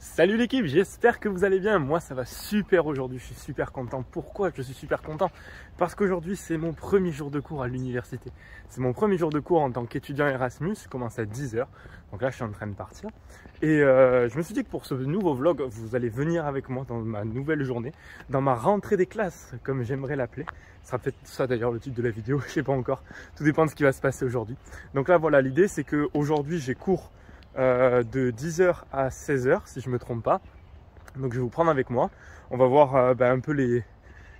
Salut l'équipe, j'espère que vous allez bien. Moi ça va super aujourd'hui, je suis super content. Pourquoi je suis super content? Parce qu'aujourd'hui c'est mon premier jour de cours à l'université. C'est mon premier jour de cours en tant qu'étudiant Erasmus, je commence à 10 h. Donc là je suis en train de partir. Et je me suis dit que pour ce nouveau vlog, vous allez venir avec moi dans ma nouvelle journée, dans ma rentrée des classes, comme j'aimerais l'appeler. Ce sera peut-être ça d'ailleurs le titre de la vidéo, je sais pas encore. Tout dépend de ce qui va se passer aujourd'hui. Donc là voilà, l'idée c'est qu'aujourd'hui j'ai cours de 10 h à 16 h si je me trompe pas. Donc je vais vous prendre avec moi. On va voir un peu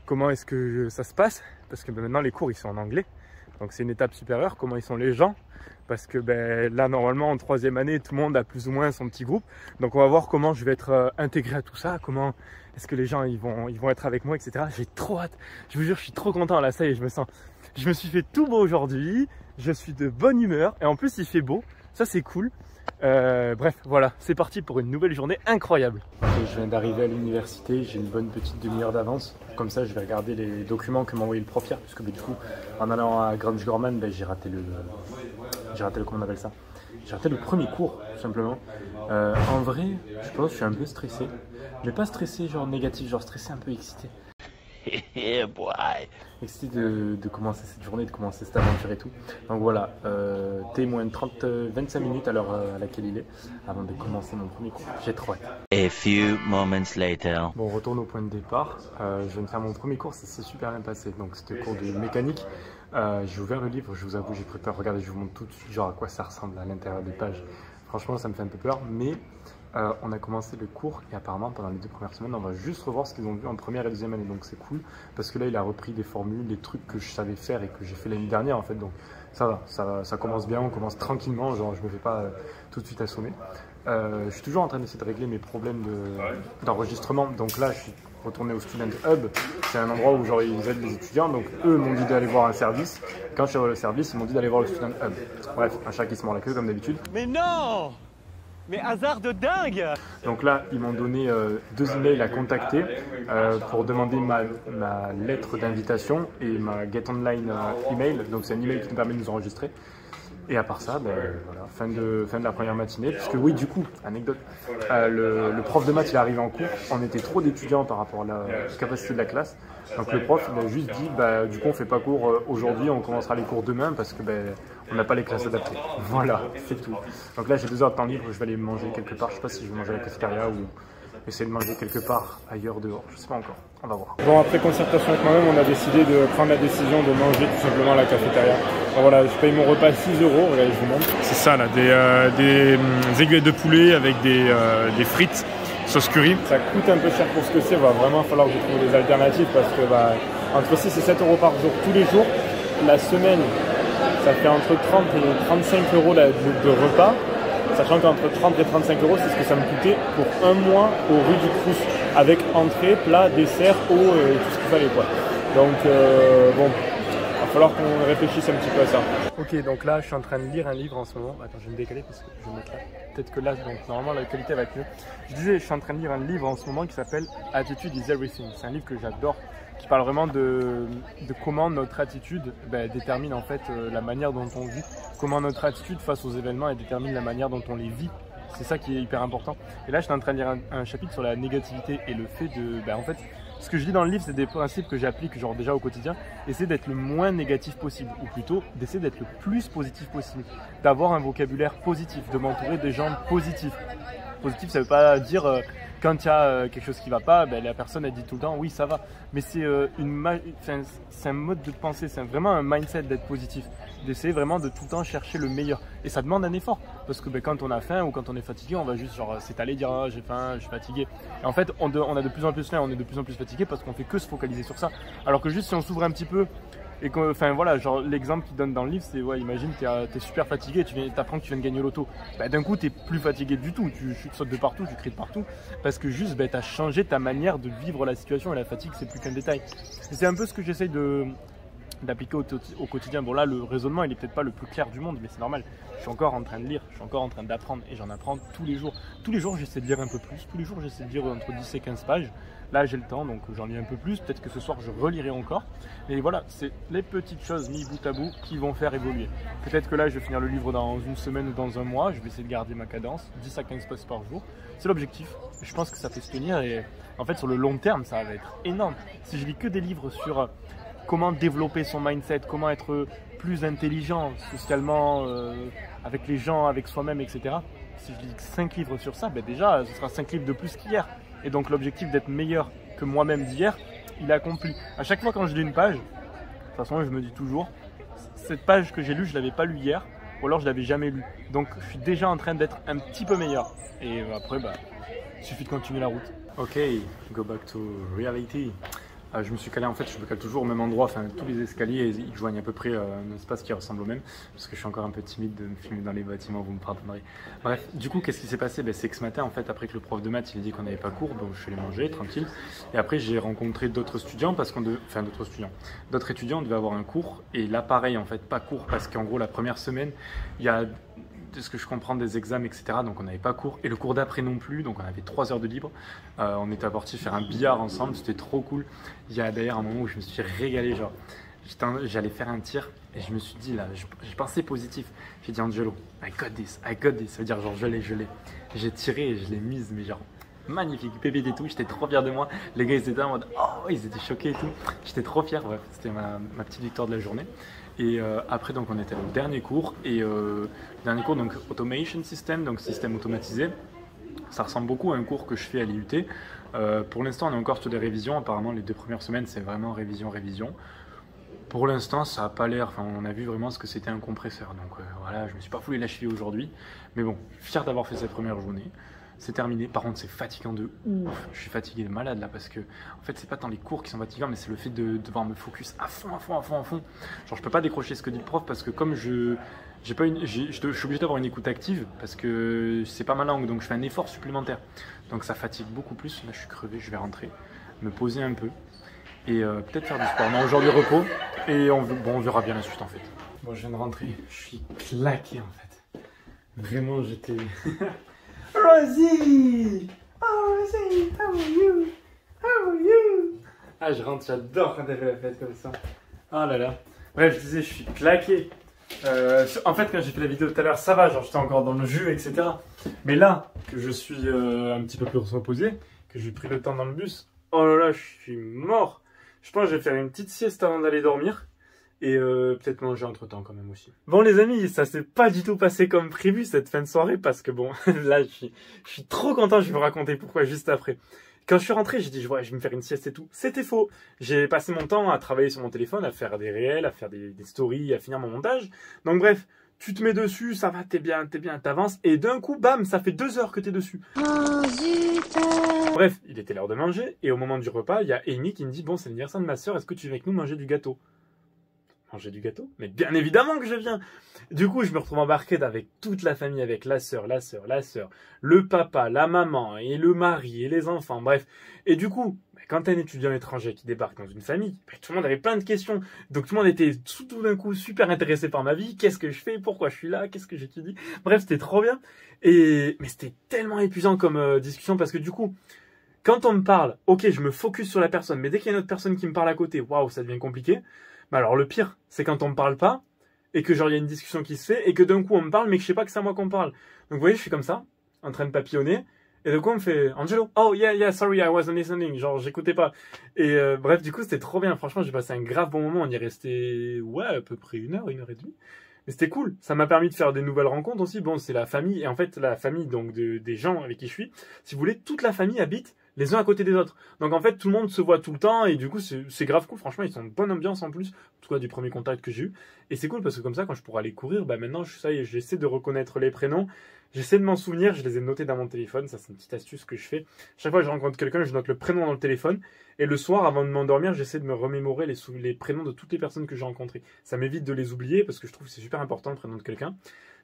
comment est-ce que ça se passe, parce que maintenant les cours ils sont en anglais. Donc c'est une étape supérieure, comment ils sont les gens. Parce que là normalement en troisième année tout le monde a plus ou moins son petit groupe. Donc on va voir comment je vais être intégré à tout ça, comment est-ce que les gens ils vont être avec moi, etc. J'ai trop hâte, je vous jure je suis trop content là, ça y est, je me suis fait tout beau aujourd'hui, je suis de bonne humeur et en plus il fait beau, ça c'est cool. Bref, voilà, c'est parti pour une nouvelle journée incroyable. Okay, je viens d'arriver à l'université, j'ai une bonne petite demi-heure d'avance. Comme ça, je vais regarder les documents que m'a envoyé le prof hier, puisque du coup, en allant à Grange Gorman, j'ai raté comment on appelle ça? J'ai raté le premier cours, tout simplement. En vrai, je pense que je suis un peu stressé. Mais pas stressé genre négatif, genre stressé un peu excité. Yeah, boy. Excité de commencer cette journée, de commencer cette aventure et tout. Donc voilà, moins de 25 minutes à l'heure à laquelle il est, avant de commencer mon premier cours. J'ai trop hâte. A few moments later. Bon, on retourne au point de départ. Je viens de faire mon premier cours, ça s'est super bien passé. Donc c'était cours de mécanique. J'ai ouvert le livre, je vous avoue, j'ai préparé. Regardez, je vous montre tout de suite genre à quoi ça ressemble à l'intérieur des pages. Franchement, ça me fait un peu peur, mais on a commencé le cours et apparemment pendant les 2 premières semaines on va juste revoir ce qu'ils ont vu en première et deuxième année, donc c'est cool parce que là il a repris des formules, des trucs que je savais faire et que j'ai fait l'année dernière en fait, donc ça va, ça commence bien, on commence tranquillement, genre je me fais pas tout de suite assommer. Je suis toujours en train d'essayer de régler mes problèmes d'enregistrement, donc là je suis retourné au Student Hub, c'est un endroit où genre ils aident les étudiants, donc eux m'ont dit d'aller voir un service, quand je suis allé au service ils m'ont dit d'aller voir le Student Hub. Bref, un chat qui se mord la queue comme d'habitude. Mais non! Mais hasard de dingue! Donc là, ils m'ont donné 2 emails à contacter pour demander ma lettre d'invitation et ma Get Online email. Donc c'est un email qui nous permet de nous enregistrer. Et à part ça, voilà, fin de la première matinée. Puisque oui, du coup, anecdote, le prof de maths il est arrivé en cours. On était trop d'étudiants par rapport à la capacité de la classe. Donc le prof il a juste dit, du coup on fait pas cours aujourd'hui, on commencera les cours demain parce que on n'a pas les classes adaptées. Voilà, c'est tout. Donc là j'ai 2 heures de temps libre, je vais aller manger quelque part. Je sais pas si je vais manger à la cafétéria ou essayer de manger quelque part ailleurs dehors. Je sais pas encore, on va voir. Bon, après concertation avec moi-même, on a décidé de prendre la décision de manger tout simplement à la cafétéria. Donc voilà, je paye mon repas 6 €, regardez, je vous montre. C'est ça là, des aiguilles de poulet avec des frites. Sauce curry. Ça coûte un peu cher pour ce que c'est, va vraiment falloir que je trouve des alternatives parce que entre 6 et 7 € par jour tous les jours, la semaine ça fait entre 30 et 35 € de repas, sachant qu'entre 30 et 35 € c'est ce que ça me coûtait pour un mois au rue du Crous avec entrée, plat, dessert, eau et tout ce qu'il fallait quoi. Donc bon, il va falloir qu'on réfléchisse un petit peu à ça. Ok, donc là je suis en train de lire un livre en ce moment. Attends, je vais me décaler parce que je vais mettre là. Peut-être que là, donc normalement la qualité va être mieux. Je disais, je suis en train de lire un livre en ce moment qui s'appelle Attitude is Everything. C'est un livre que j'adore, qui parle vraiment de comment notre attitude détermine en fait la manière dont on vit. Comment notre attitude face aux événements elle détermine la manière dont on les vit. C'est ça qui est hyper important. Et là, je suis en train de lire un chapitre sur la négativité et le fait de, en fait, ce que je lis dans le livre, c'est des principes que j'applique genre déjà au quotidien. Essayer d'être le moins négatif possible, ou plutôt d'essayer d'être le plus positif possible. D'avoir un vocabulaire positif, de m'entourer des gens positifs. Positif, ça ne veut pas dire quand il y a quelque chose qui ne va pas, la personne elle dit tout le temps oui ça va. Mais c'est un mode de pensée, c'est vraiment un mindset d'être positif. D'essayer vraiment de tout le temps chercher le meilleur. Et ça demande un effort. Parce que quand on a faim ou quand on est fatigué, on va juste genre s'étaler, dire j'ai faim, je suis fatigué. Et en fait, on a de plus en plus faim, on est de plus en plus fatigué parce qu'on fait que se focaliser sur ça. Alors que juste si on s'ouvre un petit peu et voilà, genre l'exemple qu'il donne dans le livre, c'est imagine t'es super fatigué, tu apprends que tu viens de gagner l'auto. D'un coup t'es plus fatigué du tout, tu sautes de partout, tu cries de partout, parce que juste t'as changé ta manière de vivre la situation et la fatigue c'est plus qu'un détail. Et c'est un peu ce que j'essaye d'appliquer au quotidien. Bon là le raisonnement il est peut-être pas le plus clair du monde, mais c'est normal. Je suis encore en train de lire, je suis encore en train d'apprendre et j'en apprends tous les jours. Tous les jours j'essaie de lire un peu plus, tous les jours j'essaie de lire entre 10 et 15 pages. Là j'ai le temps donc j'en lis un peu plus, peut-être que ce soir je relirai encore. Et voilà, c'est les petites choses mises bout à bout qui vont faire évoluer. Peut-être que là je vais finir le livre dans une semaine ou dans un mois, je vais essayer de garder ma cadence, 10 à 15 pages par jour. C'est l'objectif. je pense que ça peut se tenir et en fait sur le long terme ça va être énorme. Si je lis que des livres sur comment développer son mindset, comment être plus intelligent socialement, avec les gens, avec soi-même, etc. Si je lis 5 livres sur ça, ben déjà ce sera 5 livres de plus qu'hier. Et donc l'objectif d'être meilleur que moi-même d'hier, il est accompli. À chaque fois quand je lis une page, de toute façon je me dis toujours, cette page que j'ai lue, je ne l'avais pas lue hier, ou alors je ne l'avais jamais lue. Donc je suis déjà en train d'être un petit peu meilleur. Et après, bah, il suffit de continuer la route. Ok, go back to reality. Je me suis calé, en fait, je me cale toujours au même endroit, enfin tous les escaliers, ils joignent à peu près un espace qui ressemble au même, parce que je suis encore un peu timide de me filmer dans les bâtiments, vous me pardonnerez. Bref, du coup, qu'est-ce qui s'est passé? C'est que ce matin, en fait, après que le prof de maths il a dit qu'on n'avait pas cours, bon, je suis allé manger, tranquille, et après j'ai rencontré d'autres étudiants, d'autres étudiants, on devait avoir un cours, et là pareil, en fait, pas cours, parce qu'en gros, la première semaine, il y a, de ce que je comprends, des examens, etc. Donc on n'avait pas cours. Et le cours d'après non plus. Donc on avait 3 heures de libre. On était partis faire un billard ensemble. C'était trop cool. Il y a d'ailleurs un moment où je me suis régalé. Genre, j'allais faire un tir. Et je me suis dit, là, j'ai pensé positif. J'ai dit, Angelo, I got this, I got this. Ça veut dire, genre, je l'ai. J'ai tiré et je l'ai mise. Mais genre, magnifique. Pépé et tout. J'étais trop fier de moi. Les gars, ils étaient en mode, oh, ils étaient choqués et tout. J'étais trop fier. Bref, c'était ma petite victoire de la journée. Et après, donc, on était au dernier cours. Et le dernier cours, donc, Automation System, donc système automatisé. Ça ressemble beaucoup à un cours que je fais à l'IUT. Pour l'instant, on est encore sur des révisions. Apparemment, les 2 premières semaines, c'est vraiment révision. Pour l'instant, ça n'a pas l'air. Enfin, on a vu vraiment ce que c'était un compresseur. Donc voilà, je me suis pas foulé la cheville aujourd'hui. Mais bon, fier d'avoir fait cette première journée. C'est terminé. Par contre, c'est fatigant de ouf. Je suis fatigué de malade là parce que, en fait, c'est pas tant les cours qui sont fatigants, mais c'est le fait de devoir me focus à fond. Genre, je peux pas décrocher ce que dit le prof parce que comme je suis obligé d'avoir une écoute active parce que c'est pas ma langue, donc je fais un effort supplémentaire. Donc ça fatigue beaucoup plus. Là, je suis crevé. Je vais rentrer, me poser un peu et peut-être faire du sport. Non, aujourd'hui repos et on verra bien la suite en fait. Bon, je viens de rentrer. Je suis claqué en fait. Vraiment, j'étais. Rosie! Oh Rosie, how are you? How are you? Ah, je rentre, j'adore quand elle fait la fête comme ça. Oh là là. Bref, je disais, je suis claqué. En fait, quand j'ai fait la vidéo tout à l'heure, ça va, genre j'étais encore dans le jus, etc. Mais là, que je suis un petit peu plus reposé, que j'ai pris le temps dans le bus, oh là là, je suis mort. Je pense que je vais faire une petite sieste avant d'aller dormir. Et peut-être manger entre temps quand même aussi. Bon les amis, ça s'est pas du tout passé comme prévu cette fin de soirée parce que bon, là je suis trop content, je vais vous raconter pourquoi juste après. Quand je suis rentré, j'ai dit ouais, je vais me faire une sieste et tout. C'était faux. J'ai passé mon temps à travailler sur mon téléphone, à faire des réels, à faire des stories, à finir mon montage. Donc bref, tu te mets dessus, ça va, t'es bien, t'avances. Et d'un coup, bam, ça fait 2 heures que t'es dessus. Oh, zut. Bref, il était l'heure de manger. Et au moment du repas, il y a Amy qui me dit bon, c'est l'anniversaire de ma soeur, est-ce que tu viens avec nous manger du gâteau? Manger du gâteau? Mais bien évidemment que je viens! Du coup, je me retrouve embarqué avec toute la famille, avec la sœur, le papa, la maman, et le mari, et les enfants, bref. Et du coup, quand t'as un étudiant étranger qui débarque dans une famille, tout le monde avait plein de questions. Donc tout le monde était tout d'un coup super intéressé par ma vie. Qu'est-ce que je fais? Pourquoi je suis là? Qu'est-ce que j'étudie? Bref, c'était trop bien. Mais c'était tellement épuisant comme discussion parce que du coup, quand on me parle, ok, je me focus sur la personne, mais dès qu'il y a une autre personne qui me parle à côté, waouh, ça devient compliqué. Mais alors le pire, c'est quand on me parle pas, et que genre il y a une discussion qui se fait, et que d'un coup on me parle, mais que je sais pas que c'est à moi qu'on parle. Donc vous voyez, je suis comme ça, en train de papillonner, et d'un coup on me fait « Angelo, oh yeah, sorry, I wasn't listening », genre j'écoutais pas. Et bref, du coup c'était trop bien, franchement j'ai passé un grave bon moment, on y est resté, ouais, à peu près 1 heure, 1 heure et demie. Mais c'était cool, ça m'a permis de faire des nouvelles rencontres aussi. Bon, c'est la famille, et en fait la famille donc des gens avec qui je suis, si vous voulez, toute la famille habite les uns à côté des autres. Donc en fait, tout le monde se voit tout le temps et du coup, c'est grave cool. Franchement, ils sont de bonne ambiance en plus, en tout cas du premier contact que j'ai eu. Et c'est cool parce que comme ça, quand je pourrai aller courir, bah maintenant, ça y est, j'essaie de reconnaître les prénoms. J'essaie de m'en souvenir, je les ai notés dans mon téléphone. Ça, c'est une petite astuce que je fais. Chaque fois que je rencontre quelqu'un, je note le prénom dans le téléphone. Et le soir, avant de m'endormir, j'essaie de me remémorer les prénoms de toutes les personnes que j'ai rencontrées. Ça m'évite de les oublier parce que je trouve que c'est super important le prénom de quelqu'un.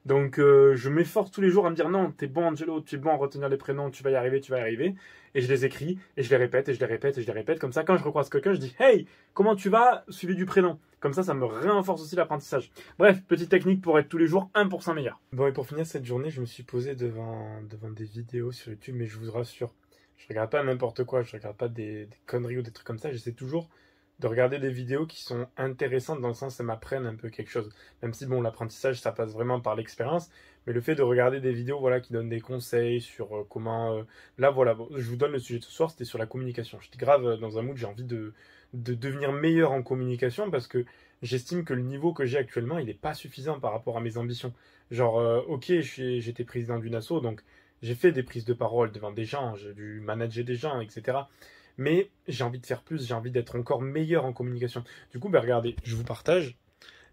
Donc je m'efforce tous les jours à me dire non, t'es bon Angelo, tu es bon à retenir les prénoms, tu vas y arriver. Et je les écris, et je les répète. Comme ça, quand je recroise quelqu'un, je dis hey, comment tu vas? Suivi du prénom. Comme ça me renforce aussi l'apprentissage. Bref, petite technique pour être tous les jours 1% meilleur. Bon, et pour finir cette journée, je me suis posé devant des vidéos sur YouTube, mais je vous rassure, je regarde pas n'importe quoi, je regarde pas des conneries ou des trucs comme ça, j'essaie toujours de regarder des vidéos qui sont intéressantes dans le sens où ça m'apprennent un peu quelque chose. Même si bon, l'apprentissage, ça passe vraiment par l'expérience, Mais le fait de regarder des vidéos voilà, qui donnent des conseils sur comment... Là, voilà, bon, je vous donne le sujet de ce soir, c'était sur la communication. J'étais grave dans un mood, j'ai envie de devenir meilleur en communication parce que j'estime que le niveau que j'ai actuellement, il n'est pas suffisant par rapport à mes ambitions. Genre, ok, j'étais président d'une asso, donc j'ai fait des prises de parole devant des gens, j'ai dû manager des gens, etc. Mais j'ai envie de faire plus, j'ai envie d'être encore meilleur en communication. Du coup, ben regardez, je vous partage.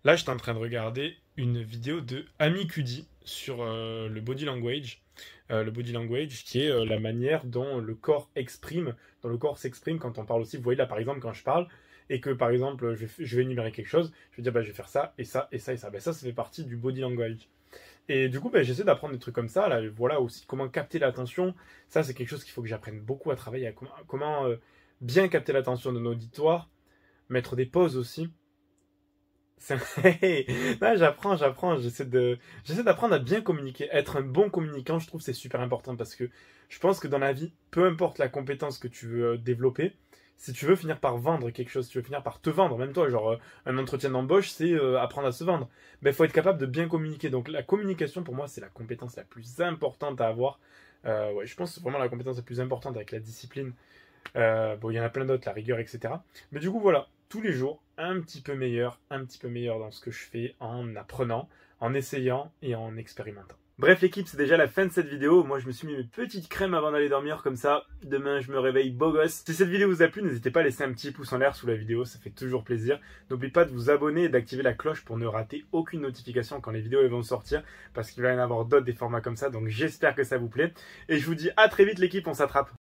Là, j'étais en train de regarder une vidéo de Amy Cuddy sur le body language. Le body language qui est la manière dont le corps exprime, dont le corps s'exprime quand on parle aussi. Vous voyez là, par exemple, quand je parle, et que par exemple, je vais énumérer quelque chose, je vais dire, bah, je vais faire ça, et ça, et ça, et ça. Ben, ça fait partie du body language. Et du coup, ben, j'essaie d'apprendre des trucs comme ça. Là, voilà aussi comment capter l'attention. Ça, c'est quelque chose qu'il faut que j'apprenne beaucoup à travailler. Comment bien capter l'attention de nos auditoires. Mettre des pauses aussi. Là, j'apprends. J'essaie d'apprendre à bien communiquer. Être un bon communicant, je trouve c'est super important parce que je pense que dans la vie, peu importe la compétence que tu veux développer, si tu veux finir par vendre quelque chose, si tu veux finir par te vendre, même toi, genre un entretien d'embauche, c'est apprendre à se vendre. Mais il faut être capable de bien communiquer. Donc la communication, pour moi, c'est la compétence la plus importante à avoir. Ouais, je pense que c'est vraiment la compétence la plus importante avec la discipline. Bon, il y en a plein d'autres, la rigueur, etc. Mais du coup, voilà, tous les jours, un petit peu meilleur dans ce que je fais en apprenant, en essayant et en expérimentant. Bref l'équipe, c'est déjà la fin de cette vidéo. Moi je me suis mis mes petites crèmes avant d'aller dormir, comme ça demain je me réveille beau gosse. Si cette vidéo vous a plu, n'hésitez pas à laisser un petit pouce en l'air sous la vidéo, ça fait toujours plaisir. N'oubliez pas de vous abonner et d'activer la cloche pour ne rater aucune notification quand les vidéos vont sortir, parce qu'il va y en avoir d'autres des formats comme ça, donc j'espère que ça vous plaît. Et je vous dis à très vite l'équipe, on s'attrape.